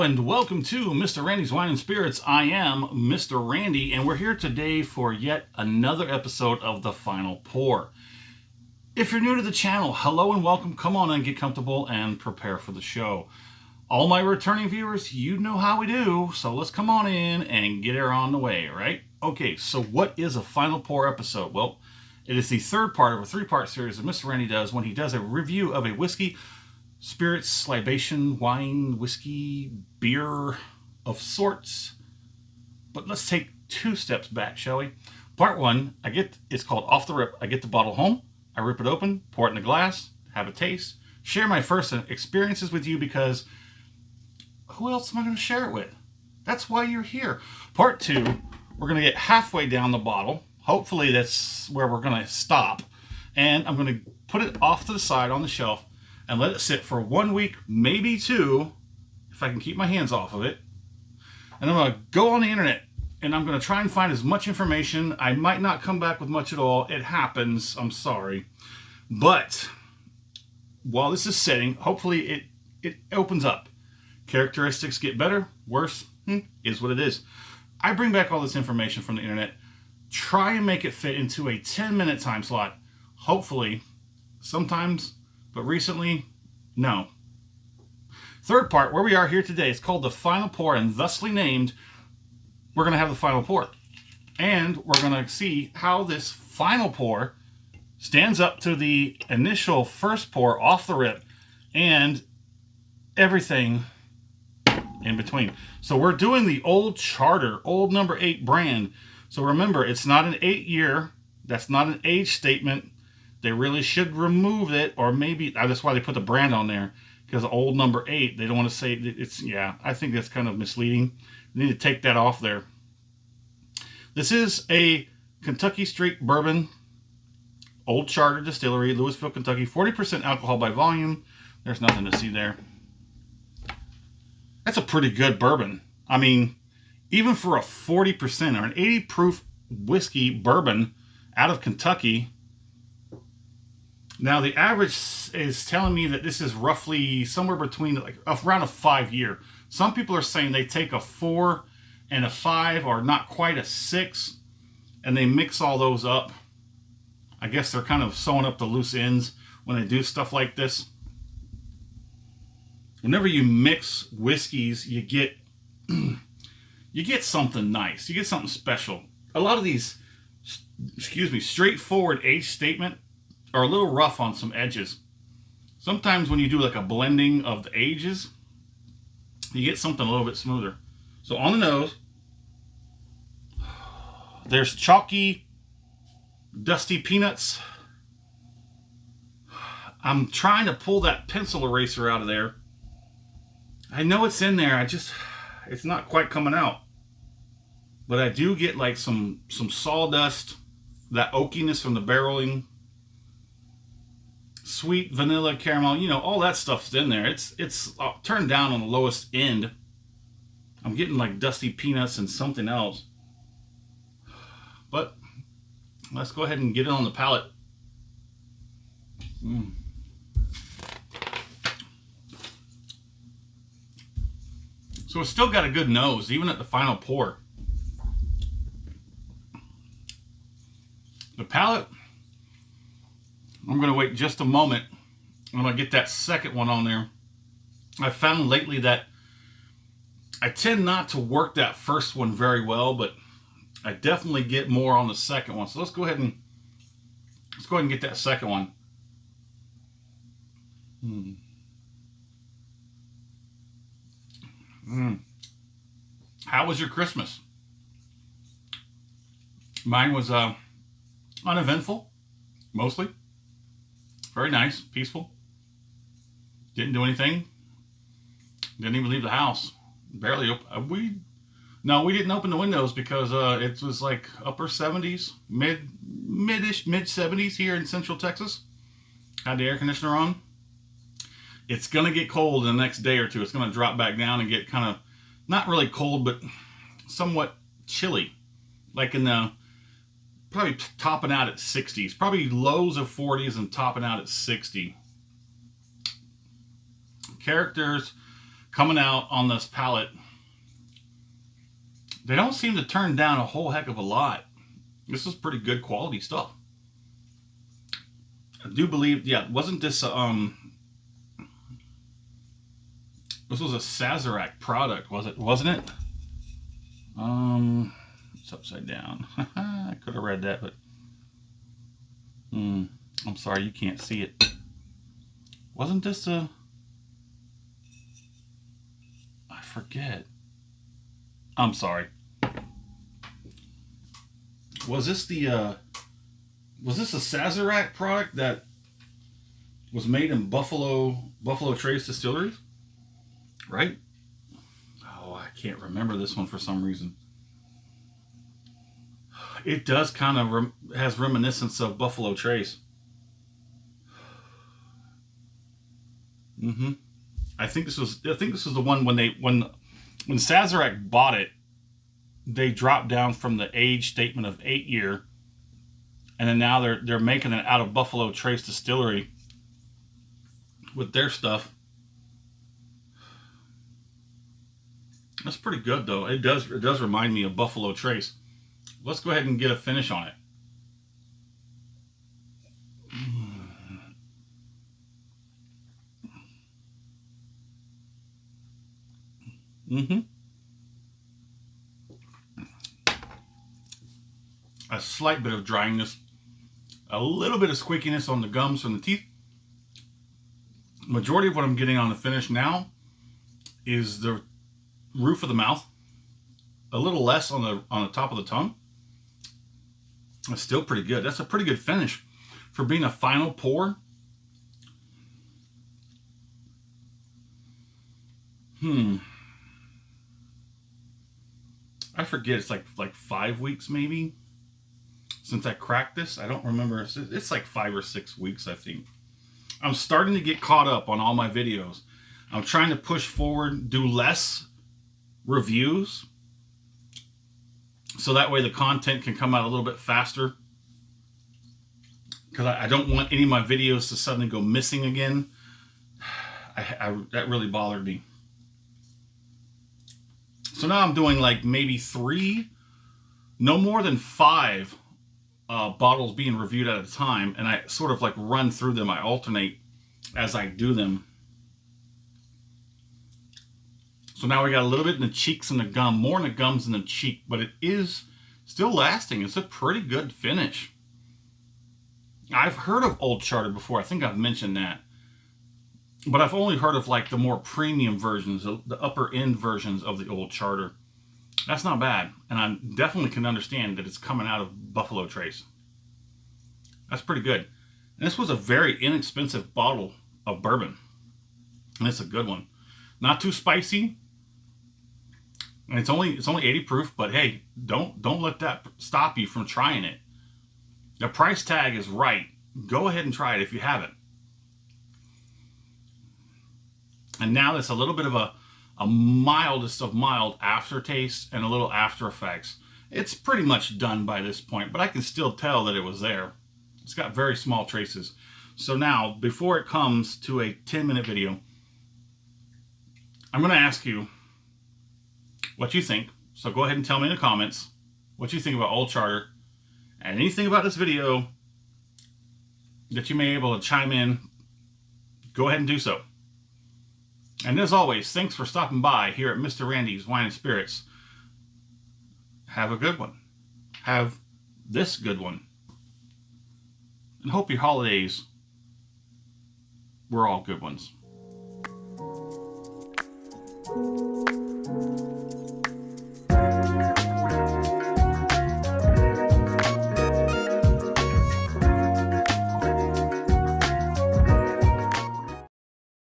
and welcome to Mr. Randy's Wine and Spirits. I am Mr. Randy, and we're here today for yet another episode of The Final Pour. If you're new to the channel, hello and welcome. Come on and get comfortable and prepare for the show. All my returning viewers, you know how we do, so let's come on in and get her on the way, right? Okay, so what is a Final Pour episode? Well, it is the third part of a three-part series that Mr. Randy does when he does a review of a whiskey, spirits, libation, wine, whiskey, beer of sorts. But let's take two steps back, shall we? Part one, it's called Off the Rip. I get the bottle home, I rip it open, pour it in a glass, have a taste, share my first experiences with you because who else am I going to share it with? That's why you're here. Part two, we're going to get halfway down the bottle. Hopefully that's where we're going to stop. And I'm going to put it off to the side on the shelf and let it sit for 1 week, maybe two, if I can keep my hands off of it. And I'm going to go on the internet and I'm going to try and find as much information. I might not come back with much at all. It happens. I'm sorry. But while this is sitting, hopefully it opens up. Characteristics get better, worse, is what it is. I bring back all this information from the internet, try and make it fit into a 10-minute time slot. Hopefully, sometimes, but recently, no. Third part, where we are here today, it's called The Final Pour, and thusly named, we're going to have the final pour. And we're going to see how this final pour stands up to the initial first pour off the rip and everything in between. So we're doing the old charter, old number 8 brand. So remember, it's not an 8-year. That's not an age statement. They really should remove it, or maybe that's why they put the brand on there, because old number 8, they don't want to say it's, yeah, I think that's kind of misleading. They need to take that off there. This is a Kentucky Straight Bourbon, Old Charter Distillery, Louisville, Kentucky, 40% alcohol by volume. There's nothing to see there. That's a pretty good bourbon. I mean, even for a 40% or an 80 proof whiskey bourbon out of Kentucky. Now, the average is telling me that this is roughly somewhere between like around a 5-year. Some people are saying they take a 4 and a 5, or not quite a 6, and they mix all those up. I guess they're kind of sewing up the loose ends when they do stuff like this. Whenever you mix whiskeys, you get something nice. You get something special. A lot of these, straightforward age statement are a little rough on some edges. Sometimes when you do like a blending of the ages, you get something a little bit smoother. So on the nose, there's chalky, dusty peanuts. I'm trying to pull that pencil eraser out of there. I know it's in there, it's not quite coming out. But I do get like some sawdust, that oakiness from the barreling, sweet vanilla, caramel, you know, all that stuff's in there. It's turned down on the lowest end. I'm getting like dusty peanuts and something else. But let's go ahead and get it on the palate. So it's still got a good nose, even at the final pour. The palate, I'm going to wait just a moment. I'm going to get that second one on there. I found lately that I tend not to work that first one very well, but I definitely get more on the second one. So let's go ahead and get that second one. How was your Christmas? Mine was uneventful, mostly. Very nice, peaceful. Didn't do anything. Didn't even leave the house. Barely we didn't open the windows because it was like upper 70s, mid 70s here in Central Texas. Had the air conditioner on. It's gonna get cold in the next day or two. It's gonna drop back down and get kind of not really cold, but somewhat chilly, like in the probably topping out at 60s, probably lows of 40s and topping out at 60. Characters, coming out on this palette, they don't seem to turn down a whole heck of a lot. This is pretty good quality stuff. I do believe, yeah, wasn't this this was a Sazerac product, wasn't it? It's upside down. I could have read that, but I'm sorry, you can't see it. Wasn't this a, I forget. I'm sorry. Was this a Sazerac product that was made in Buffalo Trace Distilleries? Right? Oh, I can't remember this one for some reason. It does kind of has reminiscence of Buffalo Trace. I think this was the one when Sazerac bought it, they dropped down from the age statement of 8 year, and then now they're making it out of Buffalo Trace Distillery with their stuff. That's pretty good though. It does remind me of Buffalo Trace. Let's go ahead and get a finish on it. A slight bit of dryiness, a little bit of squeakiness on the gums from the teeth. Majority of what I'm getting on the finish now is the roof of the mouth, a little less on the top of the tongue. It's still pretty good. That's a pretty good finish for being a final pour. I forget, it's like 5 weeks maybe since I cracked this. I don't remember. It's like 5 or 6 weeks, I think. I'm starting to get caught up on all my videos. I'm trying to push forward, do less reviews, so that way the content can come out a little bit faster. Because I don't want any of my videos to suddenly go missing again. That really bothered me. So now I'm doing like maybe 3, no more than 5 bottles being reviewed at a time, and I sort of like run through them. I alternate as I do them. So now we got a little bit in the cheeks and the gum, more in the gums than the cheek, but it is still lasting. It's a pretty good finish. I've heard of Old Charter before. I think I've mentioned that. But I've only heard of like the more premium versions, the upper end versions of the Old Charter. That's not bad. And I definitely can understand that it's coming out of Buffalo Trace. That's pretty good. And this was a very inexpensive bottle of bourbon. And it's a good one. Not too spicy. And it's only 80 proof, but hey, don't let that stop you from trying it. The price tag is right. Go ahead and try it if you haven't. And now there's a little bit of a mildest of mild aftertaste and a little after effects. It's pretty much done by this point, but I can still tell that it was there. It's got very small traces. So now, before it comes to a 10-minute video, I'm going to ask you what you think. So go ahead and tell me in the comments what you think about Old Charter and anything about this video that you may be able to chime in. Go ahead and do so. And as always, thanks for stopping by here at Mr. Randy's Wine and Spirits. Have a good one. Have this good one. And hope your holidays were all good ones.